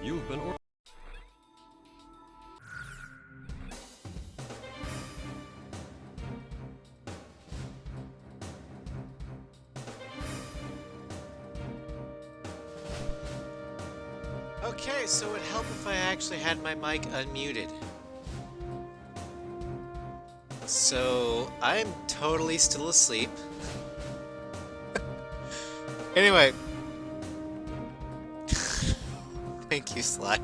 You've been or- Okay, so it would help if I actually had my mic unmuted. So, I'm totally still asleep. Anyway. Thank you, Sly.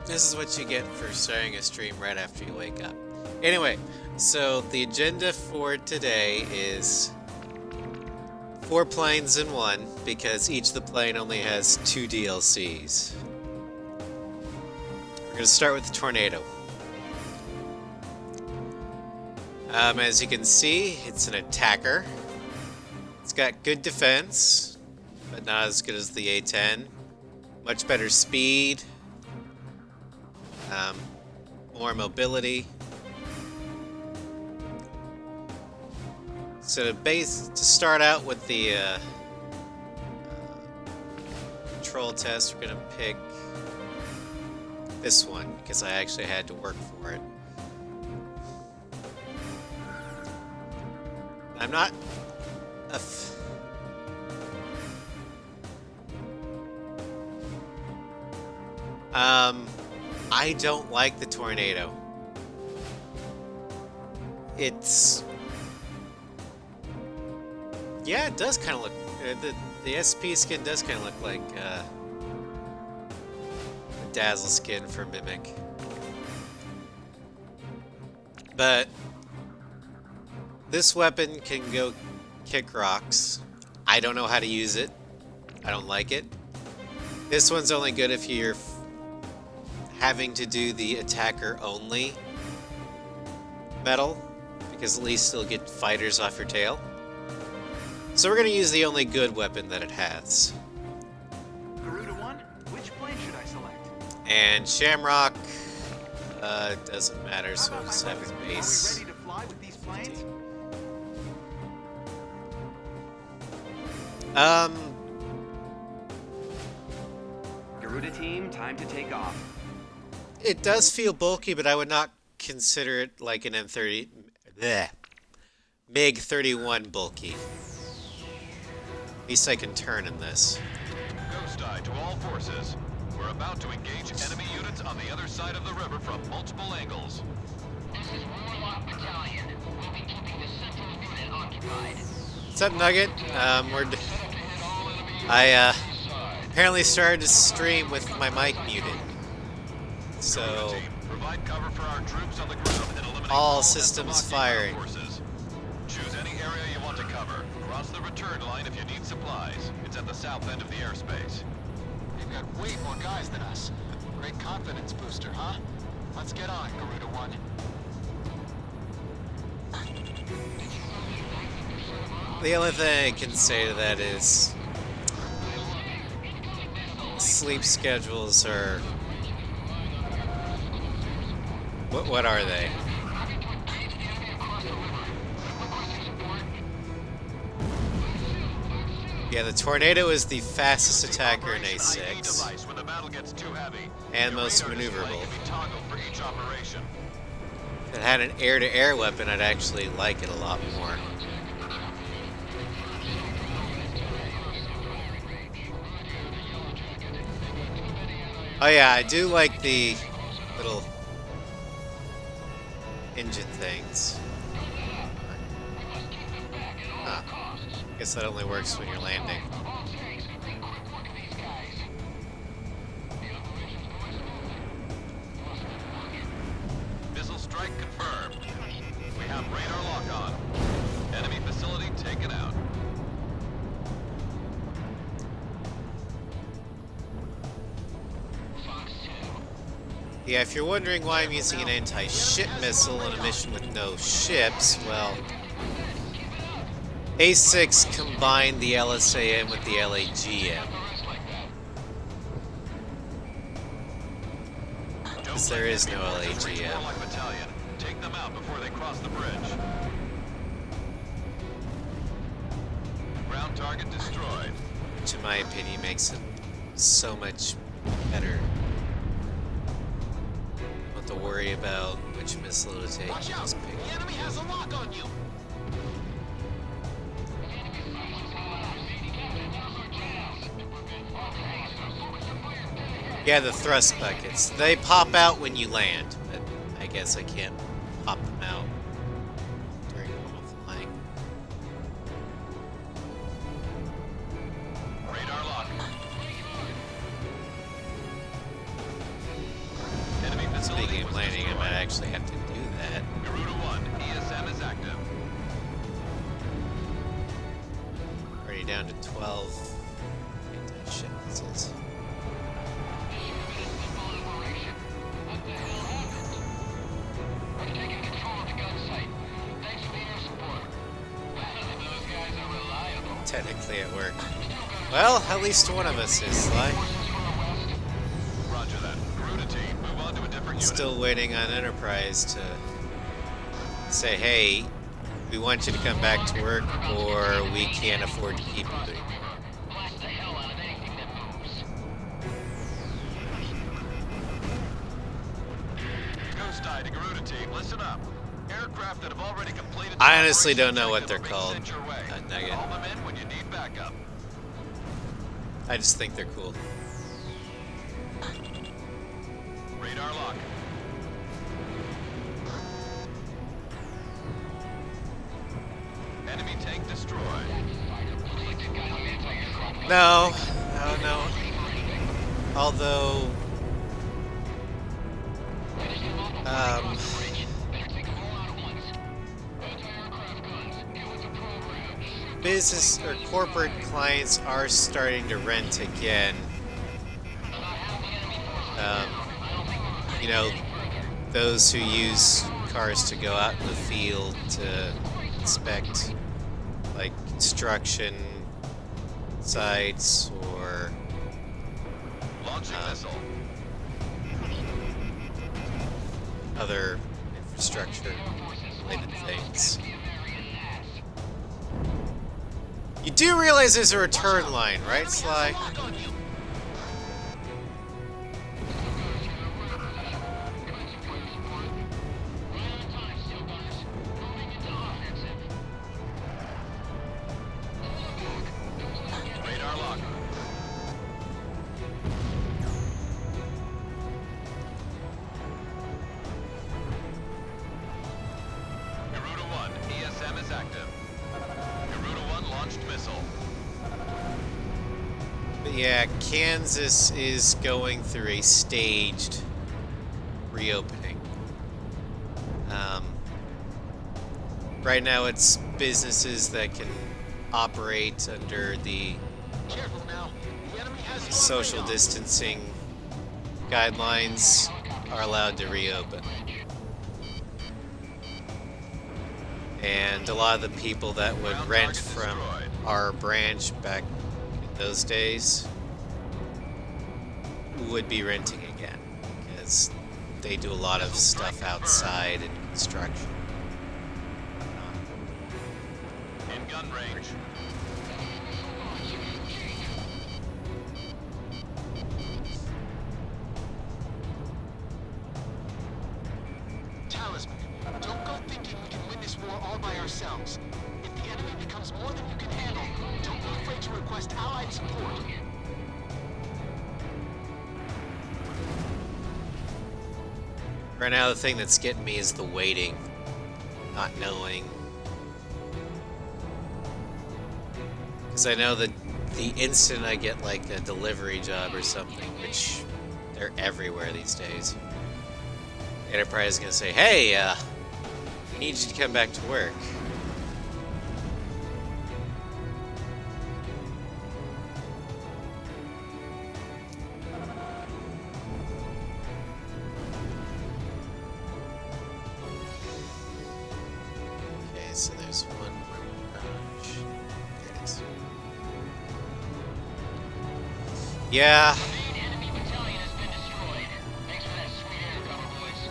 This is what you get for starting a stream right after you wake up. Anyway, so the agenda for today is 4 planes in one, because each of the plane only has 2 DLCs. We're going to start with the Tornado. As you can see, it's an attacker. It's got good defense, but not as good as the A-10. Much better speed. More mobility. So to start out with the control test, we're gonna pick this one because I actually had to work for it. I'm not a I don't like the Tornado. Yeah, it does kind of look. The SP skin does kind of look like the Dazzle skin for Mimic. But this weapon can go kick rocks. I don't know how to use it. I don't like it. This one's only good if you're having to do the attacker only medal, because at least it'll get fighters off your tail. So we're going to use the only good weapon that it has. Garuda 1, which plane should I select? And Shamrock doesn't matter, so we'll just have his base. Are we ready to fly with these planes? Garuda team, time to take off. It does feel bulky, but I would not consider it like an M30, MiG-31 bulky. At least I can turn in this. Ghost Eye to all forces. We're about to engage enemy units on the other side of the river from multiple angles. This is Warlock Battalion. We'll be keeping the central unit occupied. What's up, Nugget? I apparently started to stream with my mic muted. So, Provide cover for our troops on the ground and eliminate all systems firing. forces. Choose any area you want to cover. Cross the return line if you need supplies. It's at the south end of the airspace. They've got way more guys than us. Great confidence booster, huh? Let's get on, Garuda 1. The only thing I can say to that is sleep schedules are... What are they? Yeah, the Tornado is the fastest attacker in A6 When the battle gets too heavy, and your most radar display maneuverable. can be toggled for each operation. If it had an air-to-air weapon, I'd actually like it a lot more. Oh yeah, I do like the little engine things. Huh. Guess that only works when you're landing. Missile strike confirmed. We have radar lock on. Enemy facility taken out. Yeah, if you're wondering why I'm using an anti-ship missile in a mission with no ships, well, A6 combined the LSAM with the LAGM. Because there is no LAGM. Warlock Battalion. Take them out before they cross the bridge. Ground Target destroyed. which in my opinion makes it so much better. Don't have to worry about which missile to take. Watch out! Just pick. The enemy has a lock on you! Yeah, the thrust buckets. They pop out when you land, but I guess I can't pop them out during normal flying. Radar lock. Enemy facility Speaking of was landing, I destroyed. might actually have to do that. Garuda 1, ESM is active. Already down to 12 anti-ship missiles. Technically it worked. Well, at least one of us is, Sly. Roger that. Garuda team, move on to a different unit. Still waiting on Enterprise to say, hey, we want you to come back to work, or we can't afford to keep you doing. Blast the hell out of anything that moves. Ghost Eye to Garuda team, listen up. Aircraft that have already completed. I honestly don't know what operation they're called. check have been sent your way. Nugget. Call them in when you need backup. I just think they're cool. Radar lock. Enemy tank destroyed. No. Although, business or corporate clients are starting to rent again. You know, those who use cars to go out in the field to inspect, like, construction sites or Launching missile. other infrastructure related things. You do realize there's a return line, right, Sly? Lock on you! Radar lock. Garuda 1, ESM is active. Garuda 1 launched missile. But yeah, Kansas is going through a staged reopening. Right now, it's businesses that can operate under the Careful now. The enemy has you on social radar. distancing guidelines are allowed to reopen. And a lot of the people that would Ground rent target from destroyed. our branch back in those days would be renting again because they do a lot of stuff outside and construction. In gun range. Talisman, don't go thinking we can win this war all by ourselves. If the enemy becomes more than you can handle, don't be afraid to request allied support. Right now, the thing that's getting me is the waiting, not knowing. Because I know that the instant I get like a delivery job or something, which they're everywhere these days, Enterprise is going to say, hey, we need you to come back to work. Okay, so there's one more branch. There it is. Yeah, Enemy battalion has been destroyed. Thanks for that sweet air cover, boys.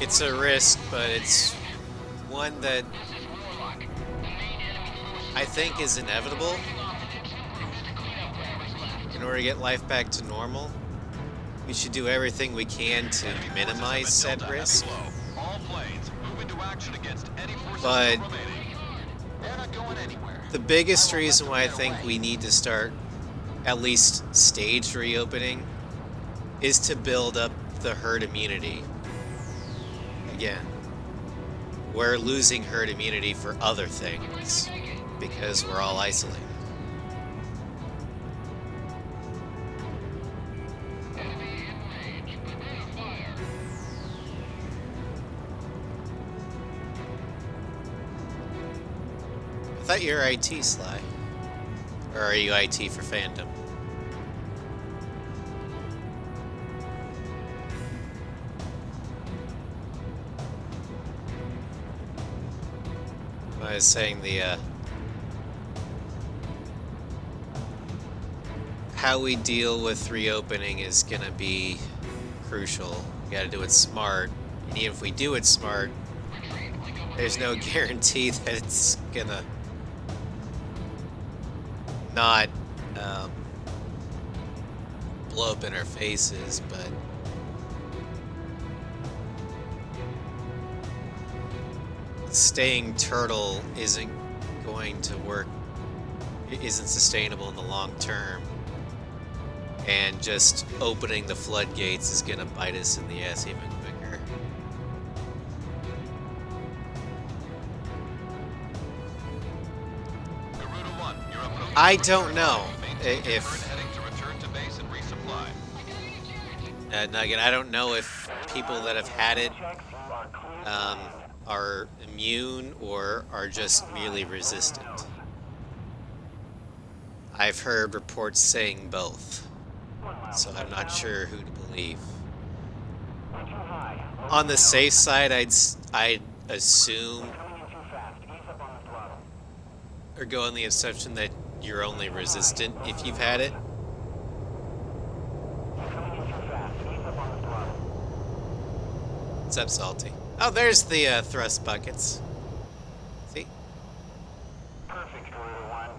it's a risk, but it's one that This is Warlock. The main enemy force I think is inevitable in order to get life back to normal. We should do everything we can to minimize said risk. All planes move into action against any forces But still remaining. They're not going anywhere. the biggest reason why I think we need to start at least staged reopening is to build up the herd immunity. Again, we're losing herd immunity for other things because we're all isolated. I thought you were IT, Sly. Or are you IT for fandom? I was saying how we deal with reopening is gonna be crucial. We gotta do it smart. And even if we do it smart, there's no guarantee that it's gonna not blow up in our faces, but staying turtle isn't going to work. It isn't sustainable in the long term, and just opening the floodgates is gonna bite us in the ass even quicker. Garuda 1, you're approaching I the don't return know line. Maintain your if current heading to return to base and resupply. Nugget, I don't know if people that have had it are immune or are just merely resistant. I've heard reports saying both, so I'm not sure who to believe. On the safe side, I'd assume or go on the assumption that you're only resistant if you've had it. What's up, Salty? Oh, there's the thrust buckets. See? Perfect, Garuda 1.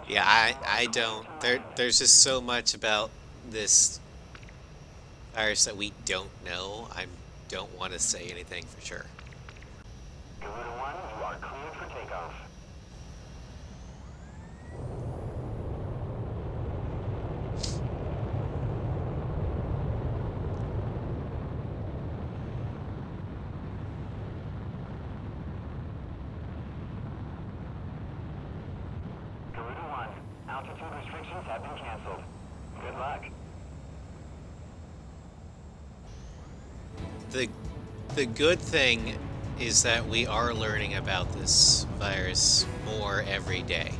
Yeah, I don't. There's just so much about this virus that we don't know. I don't want to say anything for sure. Garuda 1, you are cleared for takeoff. Garuda 1, altitude restrictions have been canceled. Good luck. The good thing is that we are learning about this virus more every day.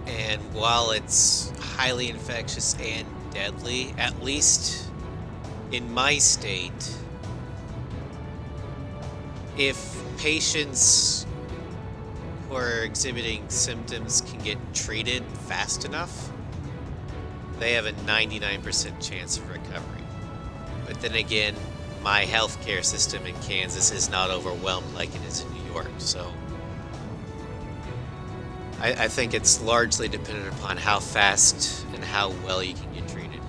And while it's highly infectious and deadly, at least in my state, if patients who are exhibiting symptoms can get treated fast enough, they have a 99% chance of recovery. But then again, my healthcare system in Kansas is not overwhelmed like it is in New York, so I think it's largely dependent upon how fast and how well you can get treated.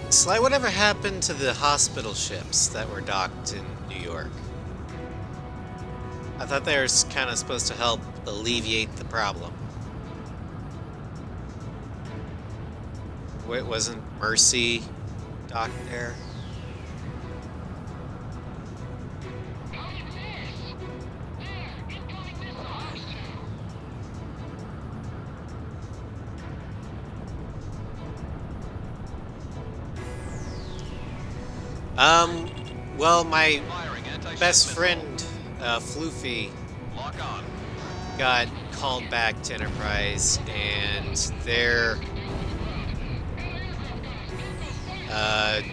Sly, whatever happened to the hospital ships that were docked in New York? I thought they were kind of supposed to help alleviate the problem. Wait, wasn't Mercy docked there? Well, my Firing anti-ship best missile. friend, Floofy, Lock on. got called back to Enterprise, and they're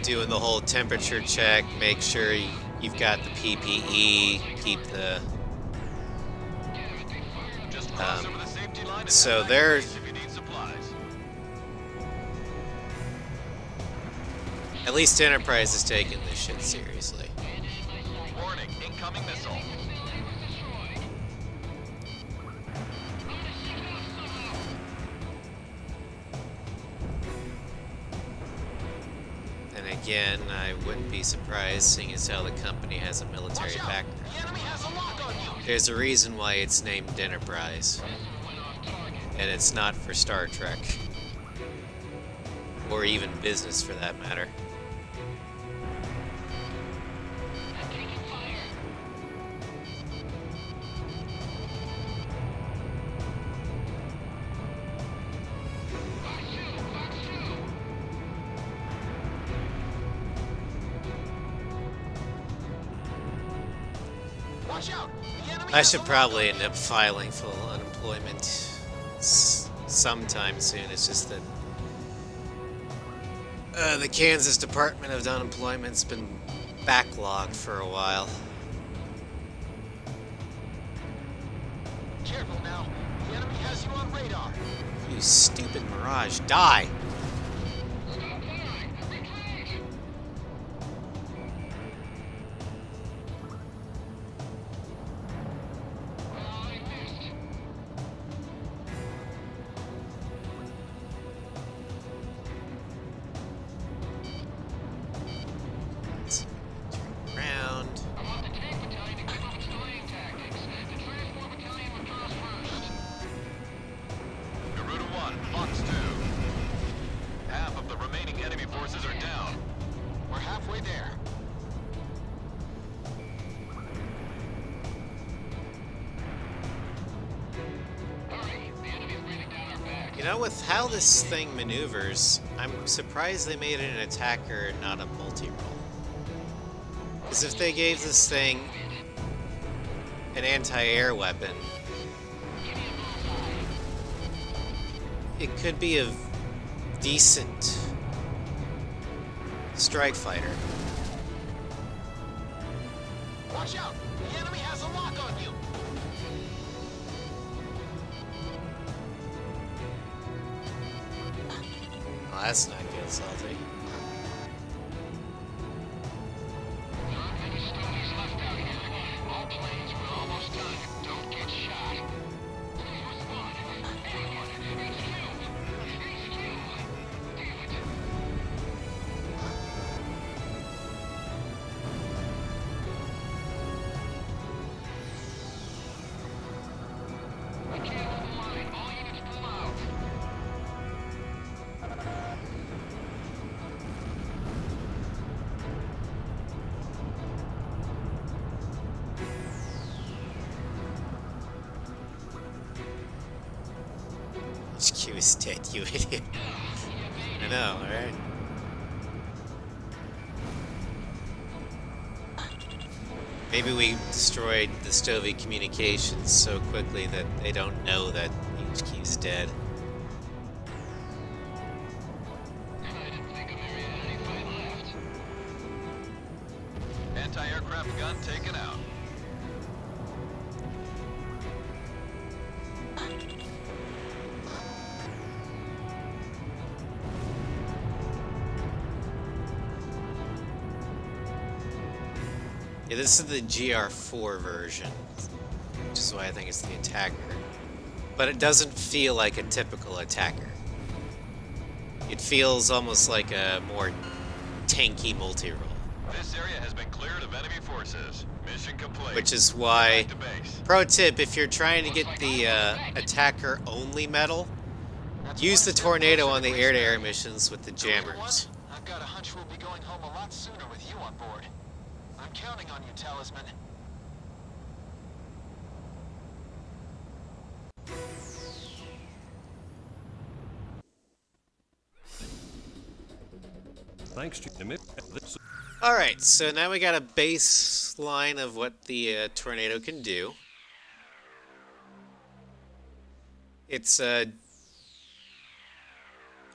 doing the whole temperature check, make sure you've got the PPE, keep the... Just cross over the safety line and so head back they're- to base if you need supplies. At least Enterprise is taking this shit seriously. Warning, incoming missile. And again, I wouldn't be surprised, seeing as how the company has a military Watch out! background. The enemy has a lock on you! There's a reason why it's named Enterprise. And it's not for Star Trek. Or even business, for that matter. Watch out! The enemy I has should a lock probably on end up filing full unemployment sometime soon. It's just that the Kansas Department of Unemployment's been backlogged for a while. you. Careful now. The enemy has you on radar. You stupid Mirage, die! Let's turn around. I want the tank battalion to keep up its delaying tactics. The transport battalion withdraws first. Garuda 1, Fox 2. Half of the remaining enemy forces are down. We're halfway there. Hurry, the enemy's breathing down our backs. You know, with how this thing maneuvers, I'm surprised they made it an attacker and not a multi-role. Because if they gave this thing an anti-air weapon, it could be a decent strike fighter. Watch out! The enemy has a lock on you. Oh, that's not good, Salty. Any stonies left out here. All planes, we're almost done. Don't get shot. Please respond. Anyone, HQ! HQ! Damn it. We can't hold the line. All units pull out. HQ is dead, you idiot. I know, alright? Maybe we destroyed the Stovey communications so quickly that they don't know that HQ's dead. I didn't think America had any fight left. Anti-aircraft gun taken out. Yeah, this is the GR4 version, which is why I think it's the attacker. But it doesn't feel like a typical attacker. It feels almost like a more tanky multi-role. This area has been cleared of enemy forces. Mission complete. Which is why, Back to base. pro tip, if you're trying to get the attacker-only medal, That's use one the step tornado closer on to the clear air-to-air sky. missions with the Garuda jammers. One, I've got a hunch we'll be going home a lot sooner with you on board. I'm counting on you, Talisman. Thanks to this. Alright, so now we got a baseline of what the tornado can do. It's a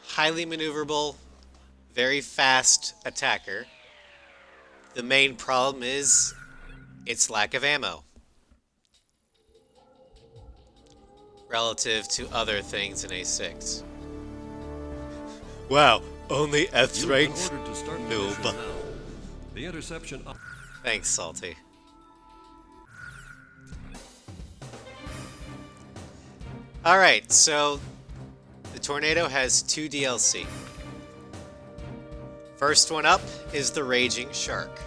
highly maneuverable, very fast attacker. The main problem is its lack of ammo relative to other things in A6. Wow, only F rank noob. The interception. Thanks, Salty. Alright, so the Tornado has 2 DLC. First one up is the Raging Shark.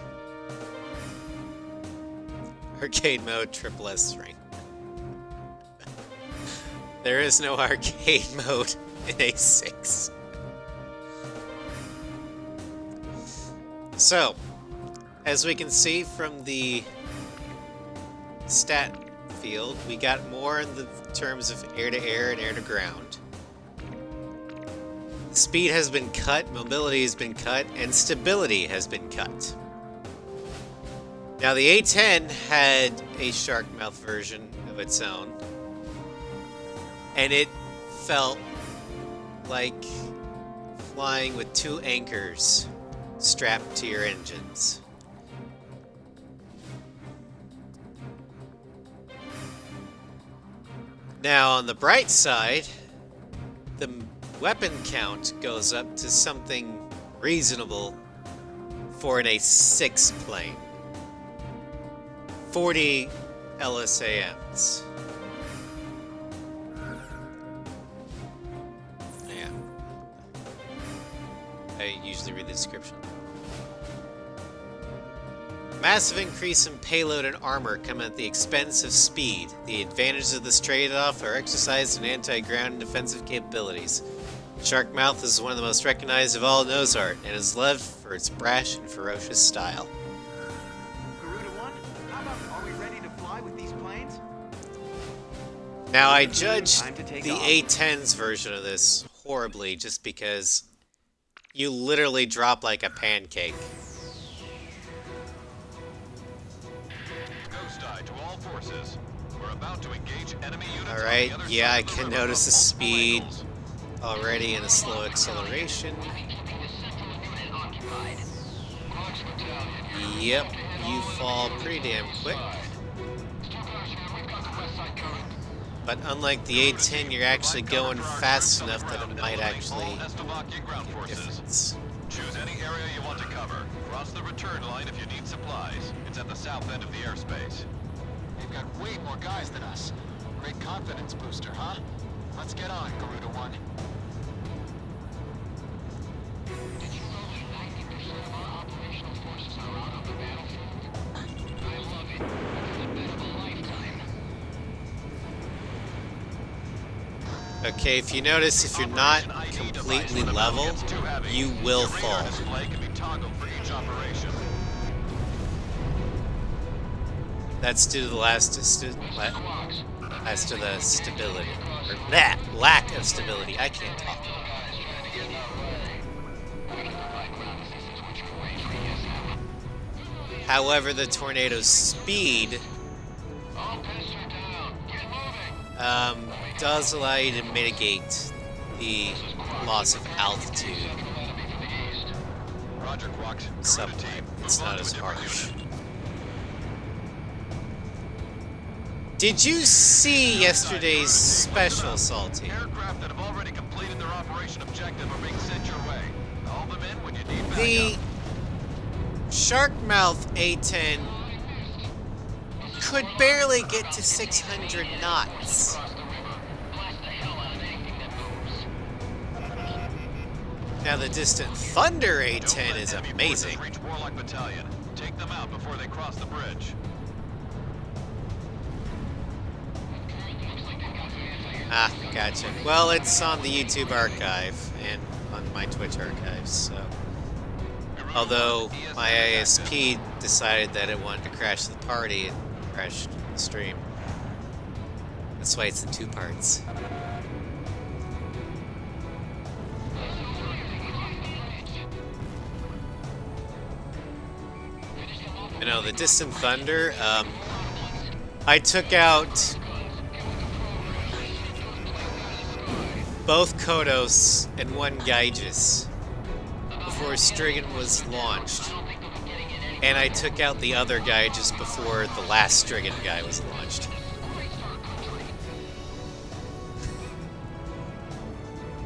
Arcade mode, triple S rank. There is no arcade mode in A6. So, as we can see from the stat field, we got more in the terms of air-to-air and air-to-ground. Speed has been cut, mobility has been cut, and stability has been cut. Now the A10 had a shark mouth version of its own, and it felt like flying with 2 anchors strapped to your engines. Now on the bright side, the weapon count goes up to something reasonable for an A6 plane. 40 LSAMs. Yeah. I usually read the description. Massive increase in payload and armor come at the expense of speed. The advantages of this trade-off are exercised in anti-ground and defensive capabilities. Sharkmouth is one of the most recognized of all nose art, and is loved for its brash and ferocious style. Garuda 1, how about, are we ready to fly with these planes? Now, I judged Time to take the off. A10's version of this horribly, just because you literally drop like a pancake. Ghost Eye to all forces. We're about to engage enemy units. on Alright, the other yeah, side I of the can river notice the with multiple speed angles. already in a slow acceleration. Yep, you fall pretty damn quick. But unlike the A10, you're actually going fast enough that it might actually All Estavakian ground make a forces. difference. Choose any area you want to cover. Cross the return line if you need supplies. It's at the south end of the airspace. They've got way more guys than us. Great confidence booster, huh? Let's get on, Garuda 1. Did you know that 90% of our operational forces are out on the battlefield? I love it. It's the bet of a lifetime. Okay, if you notice, if you're not Operation ID completely device. When the battle level, gets too heavy, you will your fall. radar display can be toggled for each operation. That's due to the as to the stability. Or that lack of stability. I can't talk. However, the tornado's speed does allow you to mitigate the loss of altitude Roger, Quax. Garuda somewhat. team, It's move on not to as a different harsh. unit. Did you see yesterday's special, Salty? Aircraft that have already completed their operation objective are being sent your way. Call them in when you need The backup. Sharkmouth A10 could barely get to 600 knots. Now the Distant Thunder A10 is Enemy amazing. forces reach Warlock Battalion. Take them out before they cross the bridge. Ah, gotcha. Well, it's on the YouTube archive and on my Twitch archives, so. Although my ISP decided that it wanted to crash the party and crashed the stream. That's why it's in 2 parts. You know, the Distant Thunder, I took out both Kodos and one Gyges before Strigan was launched. And I took out the other guy just before the last Strigan guy was launched.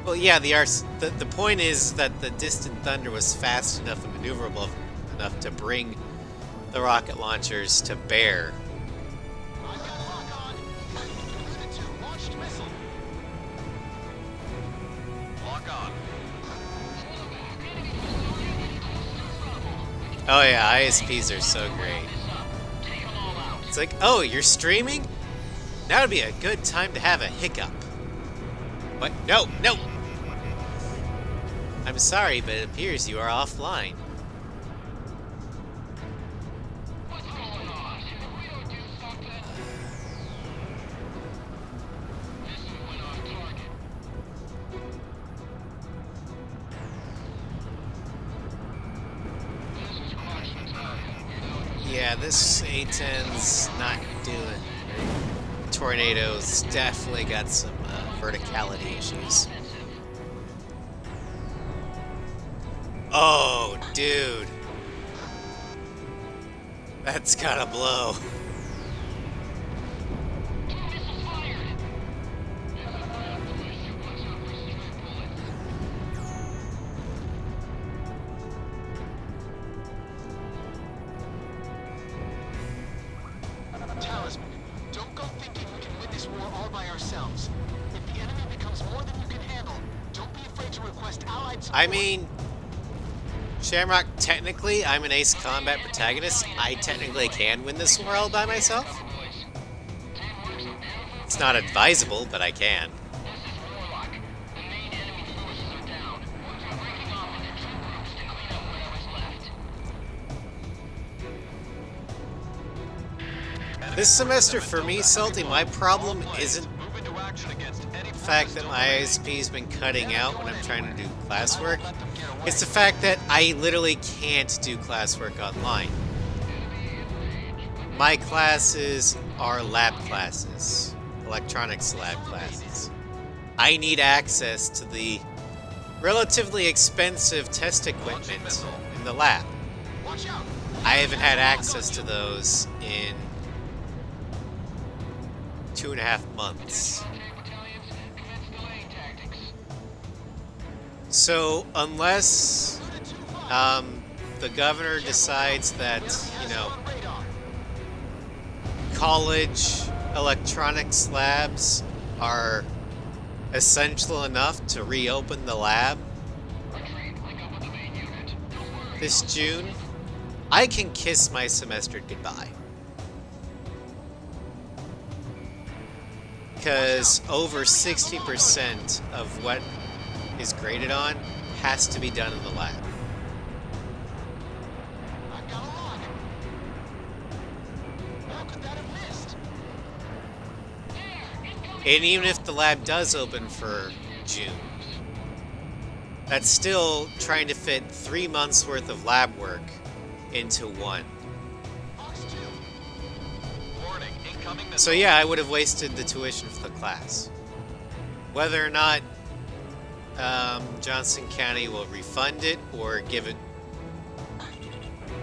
Well, yeah, the point is that the Distant Thunder was fast enough and maneuverable enough to bring the rocket launchers to bear. I've got lock on. Unit 2 launched missile. Lock on. Oh yeah, ISPs are so great. It's like, oh, you're streaming? Now would be a good time to have a hiccup. What? No, no! I'm sorry, but it appears you are offline. Yeah, this A-10's not doing it. Tornado's definitely got some verticality issues. Oh, dude. That's gotta blow. Talisman, don't go thinking we can win this war all by ourselves. If the enemy becomes more than you can handle, don't be afraid to request allied support. I mean, Shamrock, technically, I'm an Ace Combat protagonist. I technically can win this war all by myself. It's not advisable, but I can. This semester for me, Salty, my problem isn't Move into action against any the fact that my ISP's been cutting out when I'm trying to do classwork. It's the fact that I literally can't do classwork online. My classes are lab classes, electronics lab classes. I need access to the relatively expensive test equipment in the lab. Watch out! I haven't had access to those in 2.5 months. So unless the governor decides that, you know, college electronics labs are essential enough to reopen the lab this June, I can kiss my semester goodbye. Because over 60% of what is graded on has to be done in the lab. I've got a lock. How could that have missed? And even if the lab does open for June, that's still trying to fit 3 months worth of lab work into one. Box 2. warning. Incoming missile. So yeah, I would have wasted the tuition for the class. Whether or not Johnson County will refund it or give it,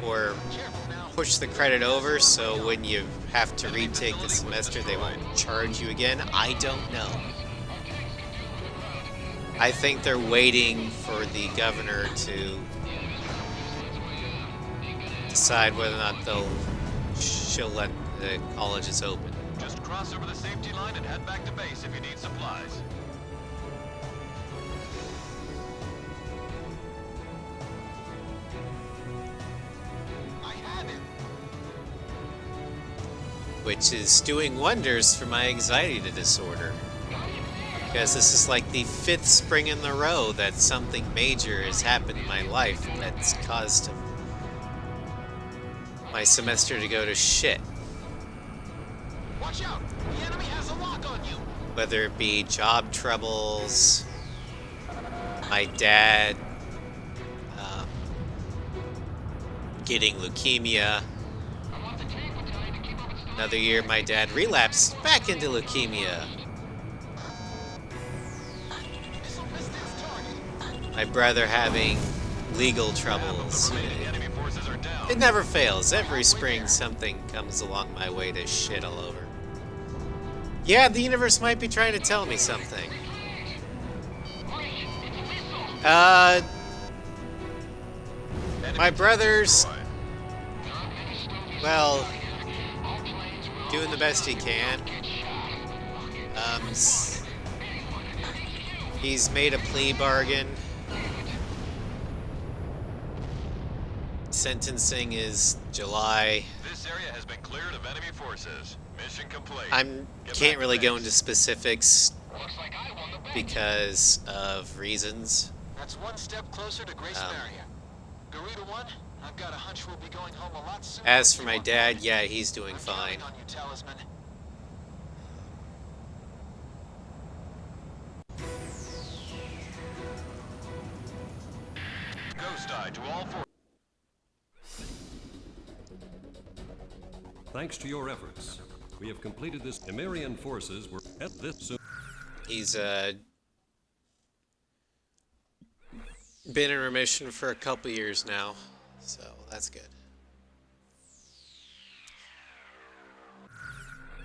or Careful now. push the credit over so when you have to retake the semester they won't charge you again, I don't know. I think they're waiting for the governor to decide whether or not she'll let the colleges open. Just cross over the safety line and head back to base if you need supplies. I have him. Which is doing wonders for my anxiety disorder. Because this is like the 5th spring in a row that something major has happened in my life that's caused my semester to go to shit. Watch out! The enemy has a lock on you. Whether it be job troubles, my dad getting leukemia, Another year, my dad relapsed back into leukemia. Missile distance target. My brother having legal troubles. Remaining enemy forces are down. It never fails. Every spring, something comes along my way to shit all over. Yeah, the universe might be trying to tell me something. My brother's, well, doing the best he can. He's made a plea bargain. Sentencing is July. This area has been cleared of enemy forces. Mission complete. Can't really go into specifics because of reasons. That's one step closer to Grace Barrier. Garuda 1, I've got a hunch we'll be going home a lot sooner. As than for you my want. dad, yeah, he's doing I'm fine. counting on you, Talisman. Ghost Eye to all four. Thanks to your efforts, we have completed this. Emerian forces were at this soon. He's been in remission for a couple years now, so that's good.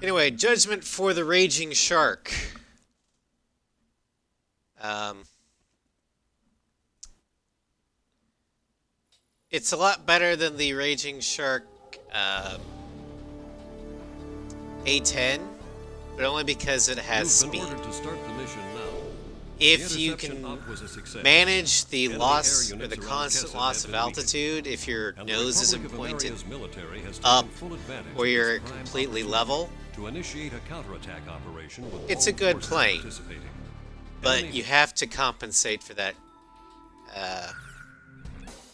Anyway, Judgment for the Raging Shark. It's a lot better than the Raging Shark A10, but only because it has You've been speed. ordered to start the mission now. If The you interception can up was a success. manage the Enemy loss air or the units around constant Kessa loss have of been weakened. altitude, if your And the nose isn't Republic of pointed Ameria's military has up taken full advantage or of you're this prime completely opportunity level, to initiate a counterattack operation with It's all a good forces plane. participating. but Enemy you have to compensate for that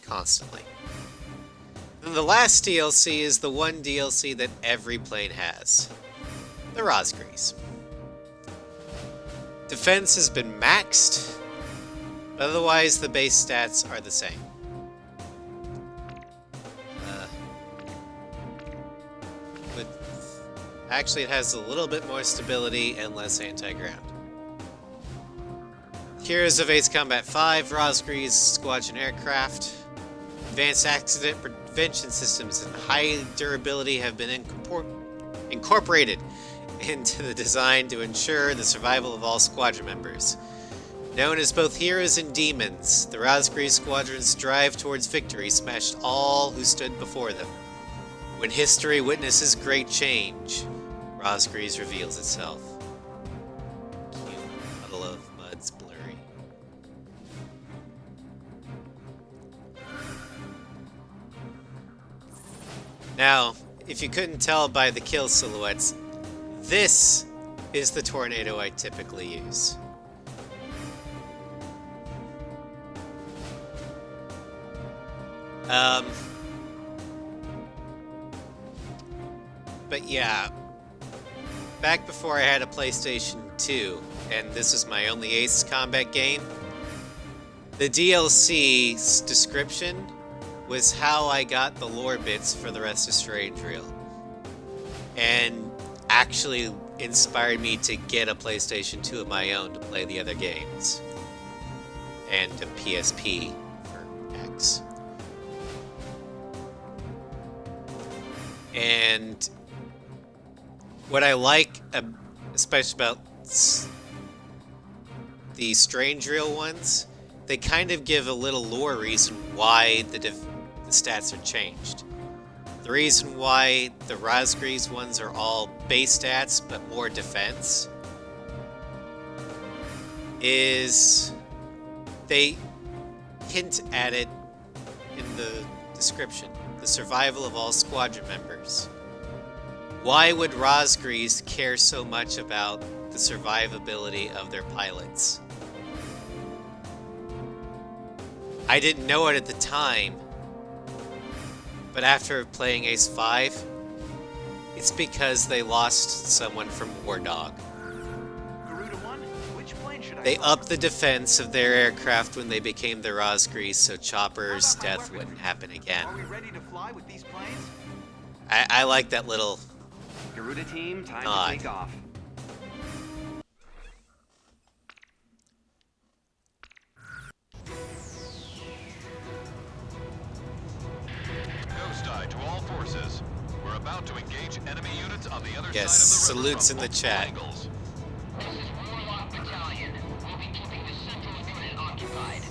constantly. And the last DLC is the one DLC that every plane has. The Rosgrees. Defense has been maxed, but otherwise the base stats are the same. Actually, it has a little bit more stability and less anti-ground. Heroes of Ace Combat 5, Rosgrees Squadron Aircraft. Advanced accident prevention systems and high durability have been incorporated into the design to ensure the survival of all squadron members. Known as both heroes and demons, the Rosgrees Squadron's drive towards victory smashed all who stood before them. When history witnesses great change, Rosgrees reveals itself. Cute puddle of mud's blurry. Now, if you couldn't tell by the kill silhouettes, this is the tornado I typically use. But yeah, back before I had a PlayStation 2, and this was my only Ace Combat game, the DLC's description was how I got the lore bits for the rest of Strange Reel. And actually inspired me to get a PlayStation 2 of my own to play the other games. And a PSP for X. And what I like, especially about the Strange Reel ones, they kind of give a little lore reason why the stats are changed. The reason why the Rosgrees ones are all base stats but more defense is they hint at it in the description. The survival of all squadron members. Why would Rosgrees care so much about the survivability of their pilots? I didn't know it at the time, but after playing Ace 5, it's because they lost someone from War Dog. Garuda 1, which plane should I They fly? upped the defense of their aircraft when they became the Rosgrees so Chopper's How about my death weapon? wouldn't happen again. Are we ready to fly with these planes? I like that little Garuda team, time God. to take off. Ghost Eye to all forces. We're about to engage enemy units on the other Yes, side of the river salutes from in the multiple chat. angles. This is Warlock Battalion. We'll be keeping the central unit occupied.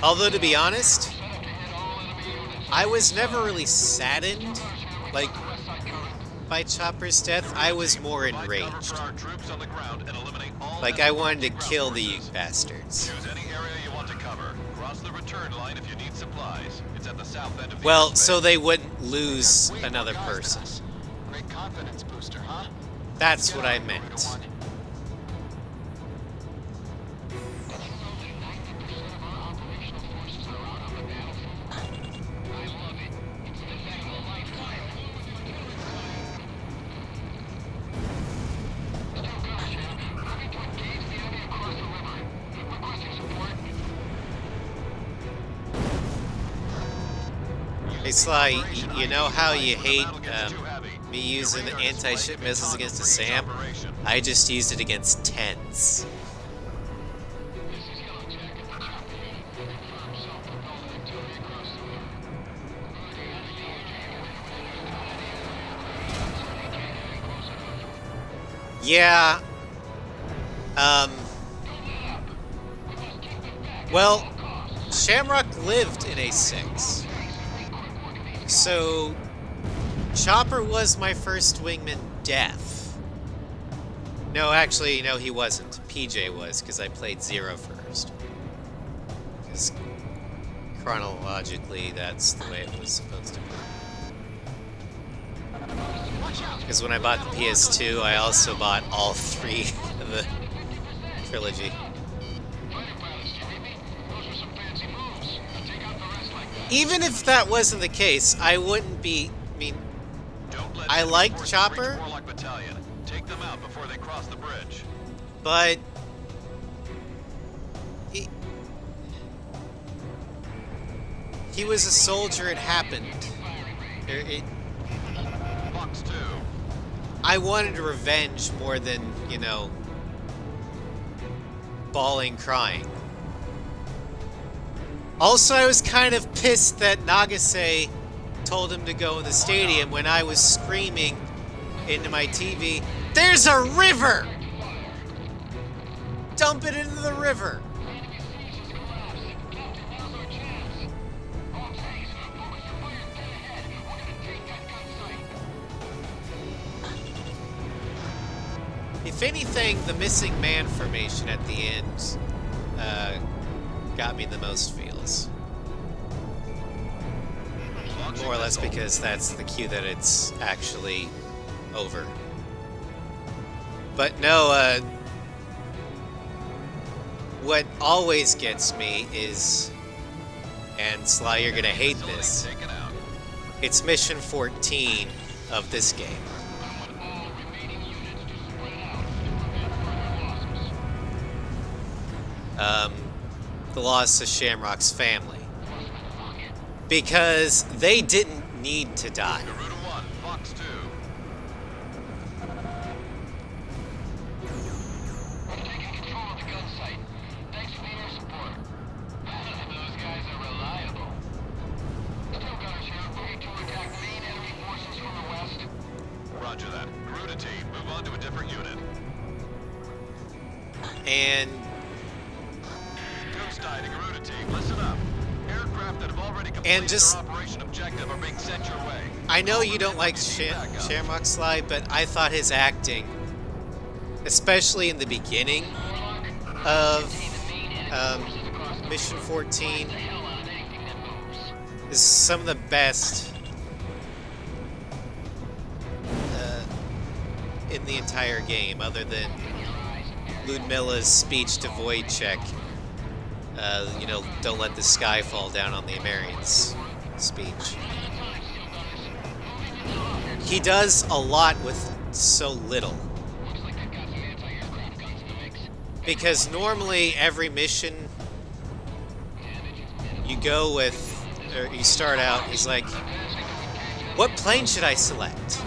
Although, to be honest, Set up to hit all enemy units. I was never really saddened, like, by Chopper's death. I was more Provide cover enraged. for our troops on the ground and eliminate all Like, enemy I wanted to ground kill the forces. bastards. Choose any area you want to cover. Cross the return line if you need supplies. It's at the south end of the Well, airspace. so they wouldn't lose Way more another guys than person. us. Great confidence booster, huh? That's Get what on I it, Garuda meant. One. Hey Sly, you know how you hate Battle gets too heavy. me using Your radar anti-ship display missiles can against a cause a breach SAM? operation. I just used it against 10s. Yeah. Well, Shamrock lived in A6. So, Chopper was my first wingman death. No, actually, no, he wasn't. PJ was, because I played Zero first. Because chronologically, that's the way it was supposed to be. Because when I bought the PS2, I also bought all 3 of the trilogy. Even if that wasn't the case, I wouldn't be. I mean, Don't let I enemy liked forces Chopper. reach Warlock Battalion. Take them out before they cross the bridge. but he was a soldier. It happened. Fox 2. I wanted revenge more than, you know, bawling, crying. Also, I was kind of pissed that Nagase told him to go in the stadium when I was screaming into my TV, "There's a river! Dump it into the river!" If anything, the missing man formation at the end got me the most feels. Launching More or less missile. because that's the cue that it's actually over. But no, what always gets me is, and Sly, you're gonna hate Facility this, taken out. it's mission 14 of this game. The loss of Shamrock's family. Because they didn't need to die. Garuda 1, Fox 2. We're taking control of the gun site. Thanks for the air support. Those guys are reliable. Still gunners here, moving to attack main enemy forces from the west. Roger that. Garuda team, move on to a different unit. And Ghost Eye to Garuda team, listen up. Aircraft that have already completed just- their operation objective are being sent your way. I know you don't like Shamrock Sly, but I thought his acting, especially in the beginning of Mission 14, is some of the best in the entire game, other than Ludmilla's speech to Wojciech. You know, don't let the sky fall down on the Amerians speech. He does a lot with so little. Because normally every mission you go with, or you start out, he's like, what plane should I select?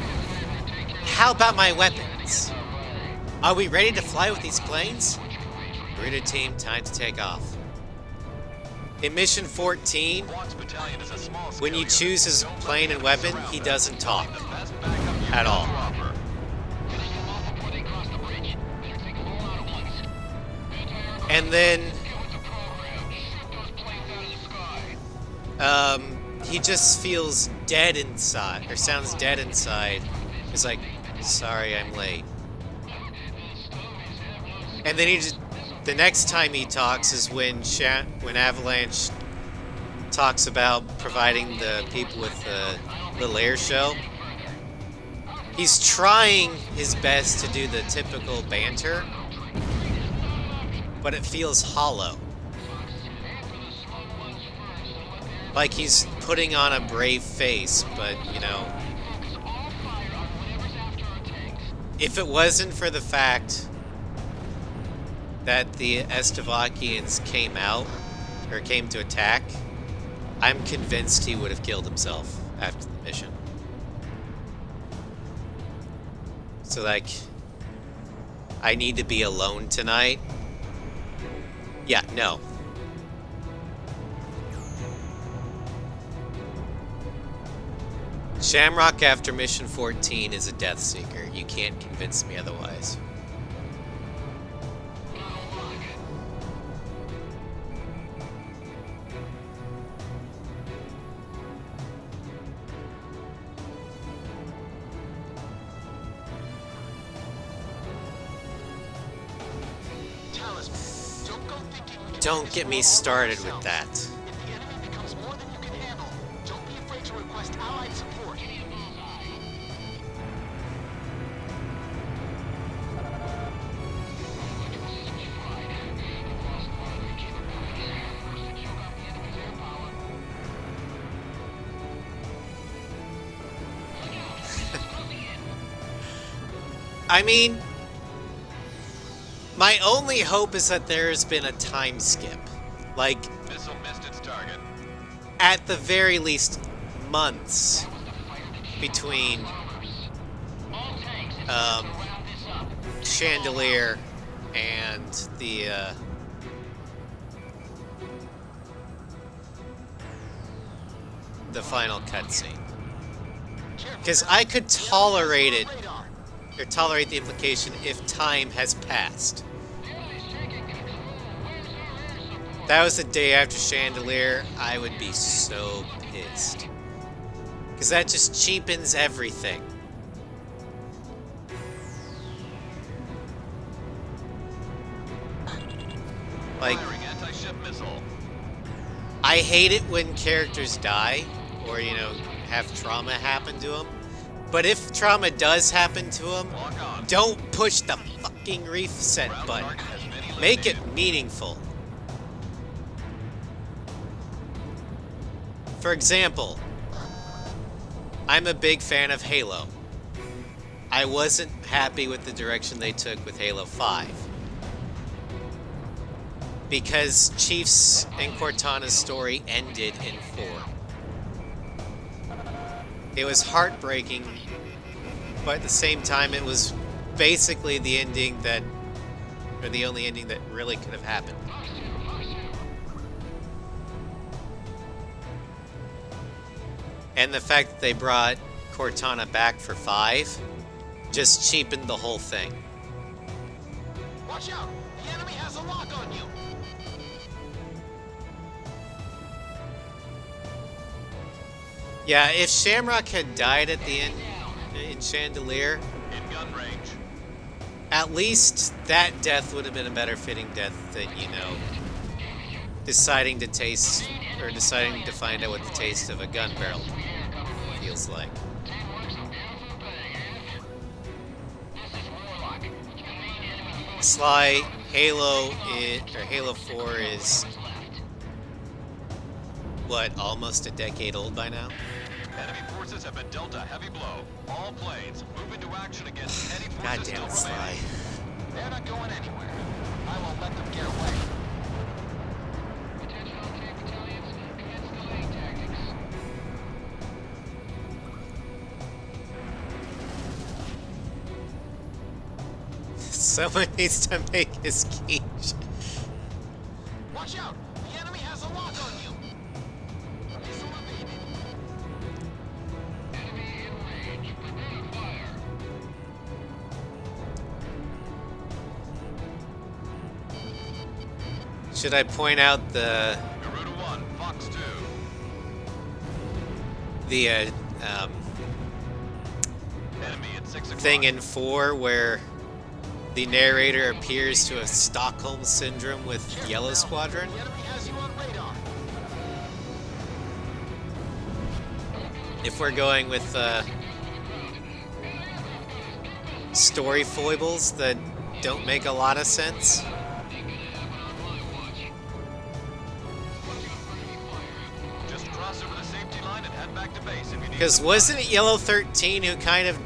How about my weapons? Are we ready to fly with these planes? Garuda team, time to take off. In Mission 14, Watts Battalion is a small when you scale choose his unit. Don't plane let and them weapon, surround he us. doesn't talk The best backup you at can all. offer. Getting them off before they cross the bridge. Better take them all out at once. Anti-aircraft And then get with the program. Shoot those planes out of the sky. he just feels dead inside, or sounds dead inside. He's like, sorry, I'm late. And then the next time he talks is when Avalanche talks about providing the people with the little air show. He's trying his best to do the typical banter, but it feels hollow. Like he's putting on a brave face, but, you know, if it wasn't for the fact that the Estevakians came out, or came to attack, I'm convinced he would have killed himself after the mission. So, like, I need to be alone tonight? Yeah, no. Shamrock after Mission 14 is a Death Seeker. You can't convince me otherwise. Talisman, don't go thinking you can Don't win get this me war all by started with yourselves. that. If the enemy becomes more than you can handle, don't be afraid to request allied support. I mean, my only hope is that there has been a time skip. Like, Missile missed its target. at the very least, months between Chandelier and the final cutscene. Because I could tolerate it, or tolerate the implication if time has passed. That was the day after Chandelier, I would be so pissed. Because that just cheapens everything. Like, Firing anti-ship missile. I hate it when characters die, or, you know, have trauma happen to them. But if trauma does happen to them, Lock on. don't push the fucking reset Ground button. target has been Make it eliminated. meaningful. For example, I'm a big fan of Halo. I wasn't happy with the direction they took with Halo 5. Because Chief's and Cortana's story ended in 4. It was heartbreaking, but at the same time it was basically the ending that, or the only ending that really could have happened. And the fact that they brought Cortana back for 5 just cheapened the whole thing. Watch out! The enemy has a lock on you! Yeah, if Shamrock had died at the end in Chandelier, In gun range. at least that death would have been a better fitting death than, you know, deciding to taste, or deciding to find out what the taste of a gun barrel feels like. Sly, Halo, or Halo 4 is, what, almost a decade old by now? Enemy forces have been dealt a heavy blow. All planes, move into action against any God forces damn still it, remaining. Sly. They're not going anywhere. I won't let them get away. Attention all tank battalions, commence delaying tactics. Someone needs to make his quiche. Watch out! The enemy has a lock on you! Missile evaded. Enemy in range. Prepare to fire. Should I point out the Garuda 1, Fox 2. the Enemy at 6 o'clock. thing in 4 where the narrator appears to have Stockholm Syndrome with Yellow Squadron? The enemy has you on radar. If we're going with story foibles that don't make a lot of sense. Just cross over the safety line and head back to base if you need. Because wasn't it Yellow 13 who kind of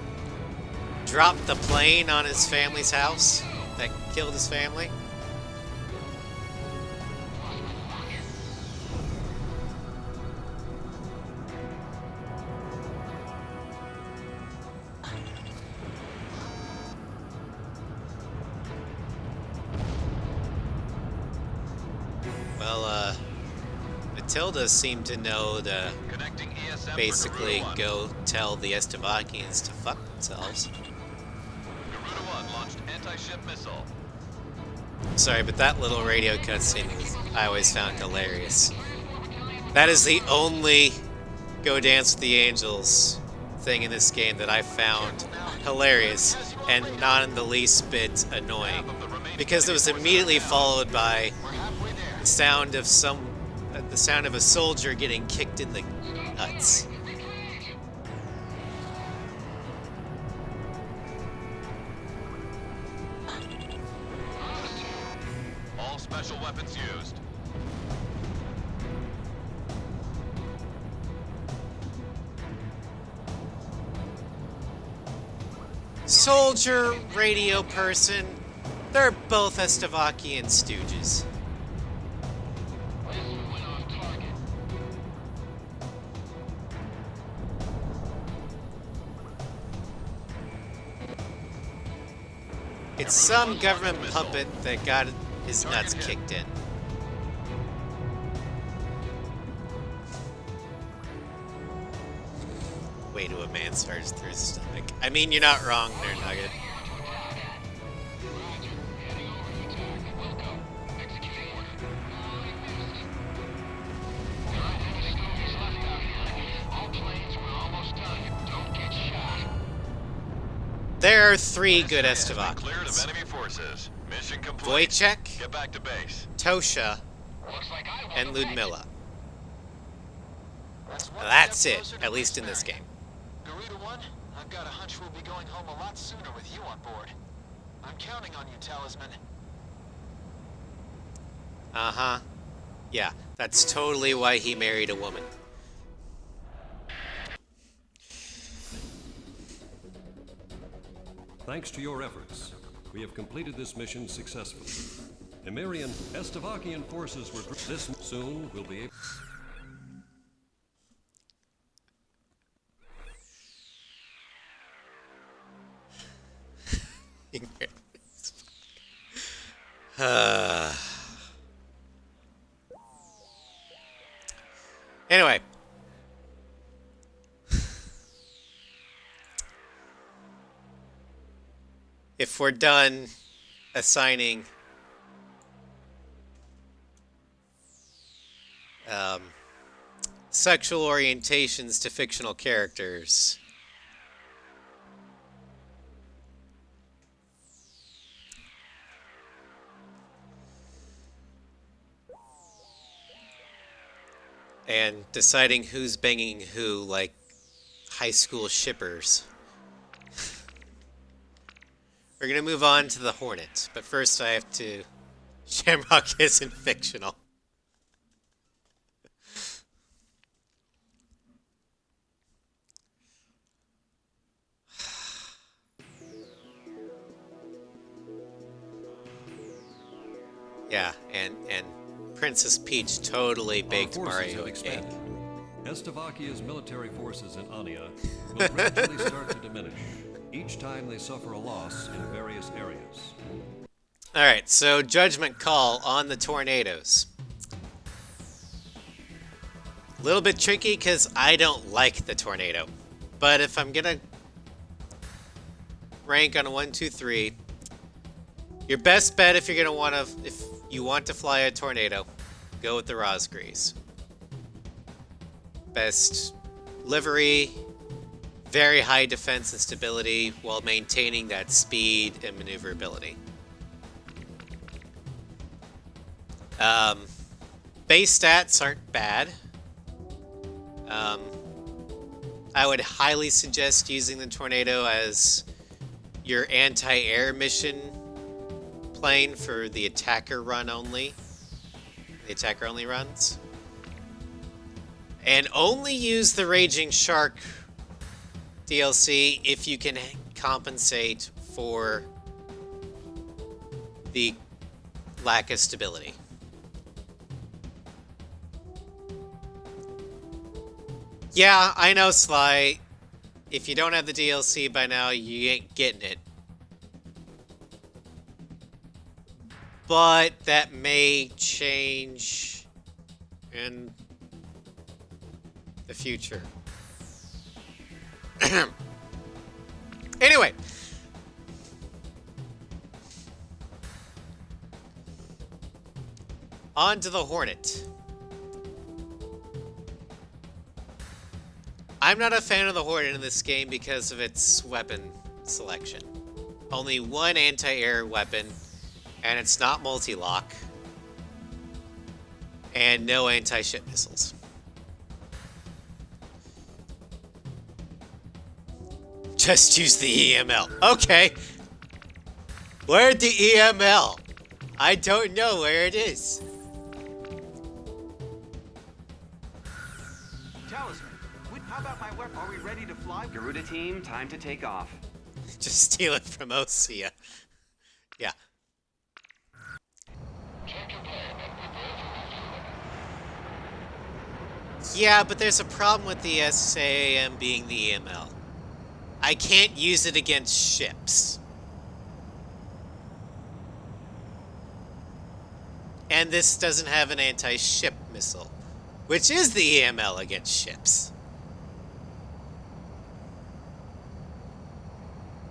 dropped the plane on his family's house that killed his family? Well, Matilda seemed to know to Connecting ESM for basically Garuda 1. go tell the Estevakians to fuck themselves. Garuda 1 launched anti-ship missile. Sorry, but that little radio cutscene I always found hilarious. That is the only Go Dance with the Angels thing in this game that I found hilarious and not in the least bit annoying. Because it was immediately followed by We're halfway there. the sound of a soldier getting kicked in the nuts. All special weapons used. Soldier, radio person, they're both Estevakian stooges. Missile went off target. It's some government puppet that got his nuts kicked in. Way to a man starts through his stomach. I mean, you're not wrong there, Nugget. Roger. Heading over to attack. Will go. Executing order. There aren't any stories left out here. All planes, we're almost done. Don't get shot. There are 3 good SAS has been cleared of Estevakians. enemy forces. Mission complete. Wojciech, Get back to base. Tosha, Looks like I and won the match. Ludmilla. That's one That's step it, closer to at least in Prince this Mary. game. Garuda 1, I've got a hunch we'll be going home a lot sooner with you on board. I'm counting on you, Talisman. Uh-huh. Yeah, that's totally why he married a woman. Thanks to your efforts, we have completed this mission successfully. Emirian Estevakian forces were... This soon will be able... Anyway. If we're done assigning sexual orientations to fictional characters, and deciding who's banging who, like high school shippers. We're gonna move on to the Hornet, but first I have to... Shamrock isn't fictional. Yeah, and Princess Peach totally Our baked forces Mario have a cake. expanded. Estevakia's military forces in Ania will gradually start to diminish. each time they suffer a loss in various areas. Alright, so judgment call on the tornadoes. A little bit tricky because I don't like the tornado. But if I'm gonna rank on a 1, 2, 3, your best bet if you're gonna if you want to fly a tornado, go with the Rosgrees. Best livery, very high defense and stability while maintaining that speed and maneuverability. Base stats aren't bad. I would highly suggest using the Tornado as your anti-air mission plane for the attacker run only. The attacker only runs. And only use the Raging Shark DLC if you can compensate for the lack of stability. Yeah, I know, Sly. If you don't have the DLC by now, you ain't getting it. But that may change in the future. Anyway. On to the Hornet. I'm not a fan of the Hornet in this game because of its weapon selection. Only one anti-air weapon, and it's not multi-lock. And no anti-ship missiles. Just use the EML. Okay. Where'd the EML? I don't know where it is. Talisman, how about my weapon? Are we ready to fly? Garuda team, time to take off. Just steal it from Osea. Yeah. Check your plan and prepare for refueling. Yeah, but there's a problem with the SAM being the EML. I can't use it against ships. And this doesn't have an anti-ship missile, which is the EML against ships.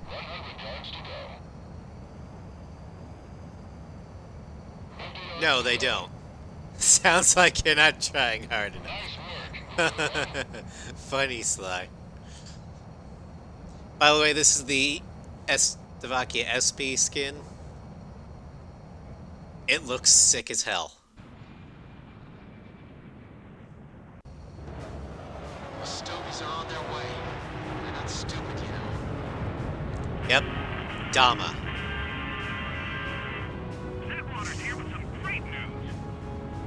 100 yards to go. No, they don't. Sounds like you're not trying hard enough. Nice work. Funny, Sly. By the way, this is the Slovakia SP skin. It looks sick as hell. The Stogies are on their way. They're not stupid, you know. Yep. Dama. Setwater's here with some great news.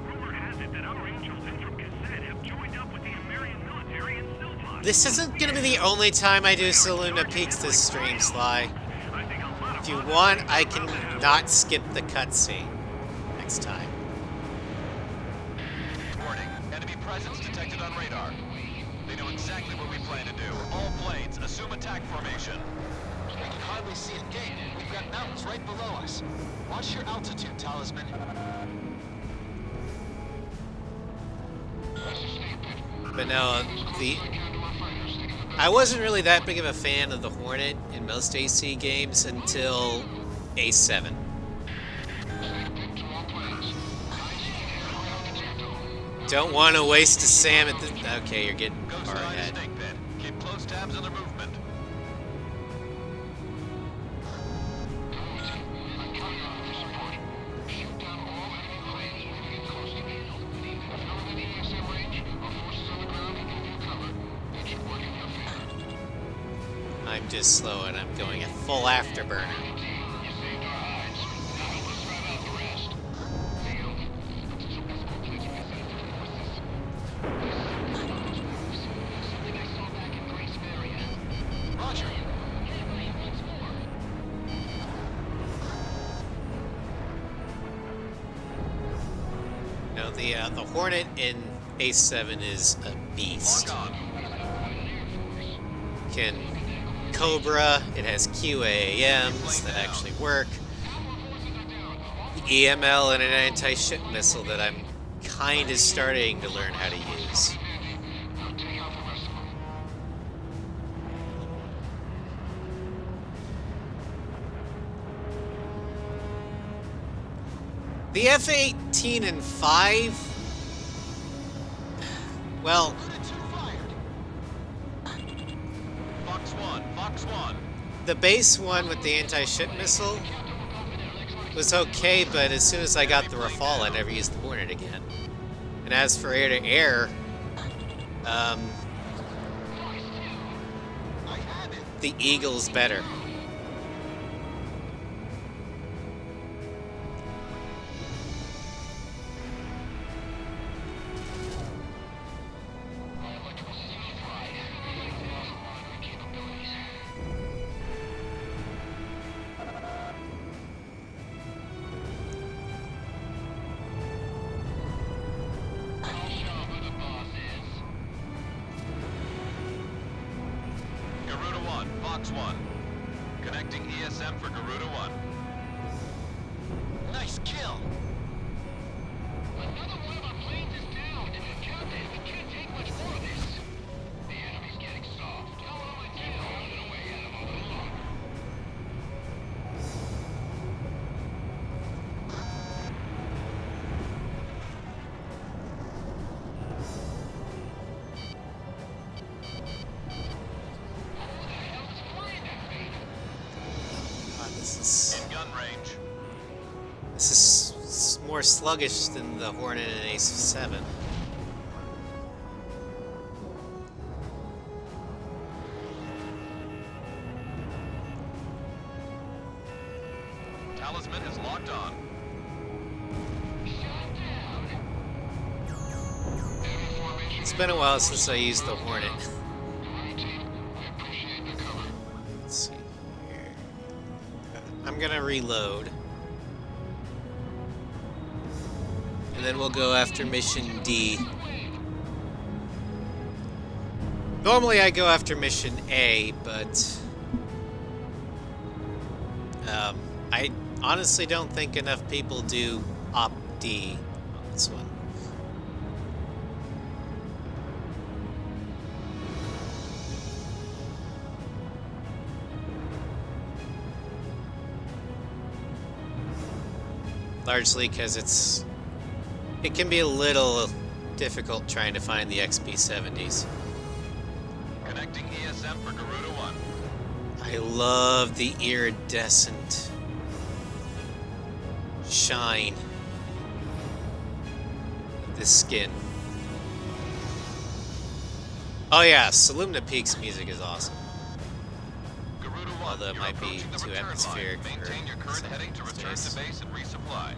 Rumor has it that our angels in from Cassette have joined up with the American military in Silvan. This isn't gonna be the only time I do Saluna Peaks this stream, Sly. I think a lot of If you want, I can not skip the cutscene next time. Warning, enemy presence detected on radar. They know exactly what we plan to do. All planes, assume attack formation. I can hardly see a gate. We've got mountains right below us. Watch your altitude, Talisman. But no, I wasn't really that big of a fan of the Hornet in most AC games until A7. Don't want to waste a SAM at the... Okay, you're getting Ghost far Eye ahead. Snake Pit. Keep close tabs on their movement. I'm just slow and I'm going at full afterburner. Roger. No, the Hornet in A7 is a beast. Lock on. Can Cobra, it has QAMs that actually work, the EML, and an anti-ship missile that I'm kind of starting to learn how to use. Now take out the rest of them. The F-18 and 5, well, Fox 1, Fox 1. the base one with the anti-ship missile was okay, but as soon as I got the Rafale, I never used the Hornet again. And as for air-to-air, the Eagle's better. Garuda 1, Fox 1. Connecting ESM for Garuda 1. Nice kill. Another one of our planes is down. Captain, we can't take much more of this. The enemy's getting soft. Tell them my tail running away at him a little longer. God, In gun range. this is more sluggish than the Hornet and Ace-7. Talisman is locked on. It's been a while since I used the Hornet. Let's see here. I'm gonna reload. And then we'll go after Mission D. Normally I go after Mission A, but I honestly don't think enough people do Op D on this one. Largely because it can be a little difficult trying to find the XP-70s. Connecting ESM for Garuda 1. I love the iridescent shine of this skin. Oh yeah, Salumna Peak's music is awesome. Garuda 1, Although it you're might be approaching the too return atmospheric line. for Maintain your current some heading to return space. to base and resupply.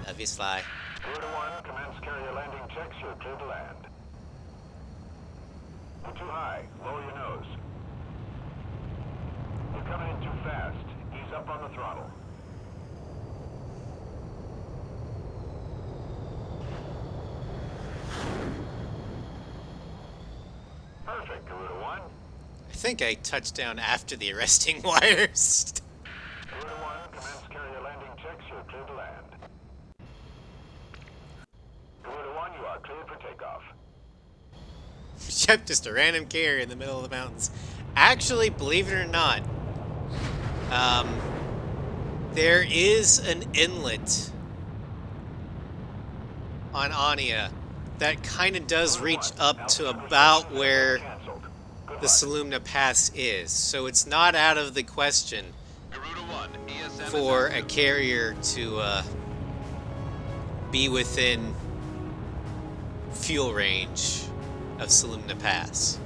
Love you, Sly. Garuda 1, commence carrier landing checks. You're clear to land. You're too high. Lower your nose. You're coming in too fast. Ease up on the throttle. Perfect, Garuda 1. I think I touched down after the arresting wires. Garuda 1, commence carrier landing checks. You're clear to land. Garuda 1, you are cleared for takeoff. Yep, just a random carrier in the middle of the mountains. Actually, believe it or not, there is an inlet on Ania that kind of does reach up to about where Cancelled. the Salumna Pass is. So it's not out of the question Garuda 1, ESM for is a active. carrier to be within fuel range of Salumna Pass.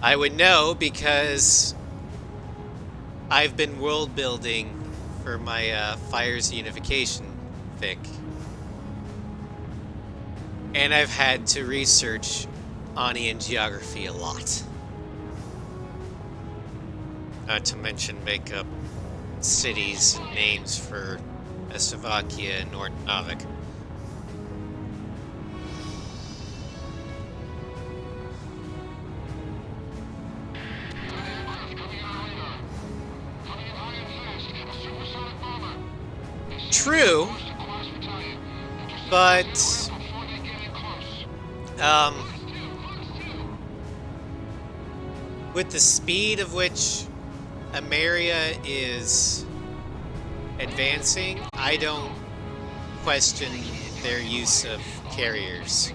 I would know because I've been world building for my Fires Unification fic. And I've had to research Anian geography a lot. Not to mention make up cities and names for Estevakia, and Nordnavik. True, but with the speed of which Emeria is advancing, I don't question their use of carriers.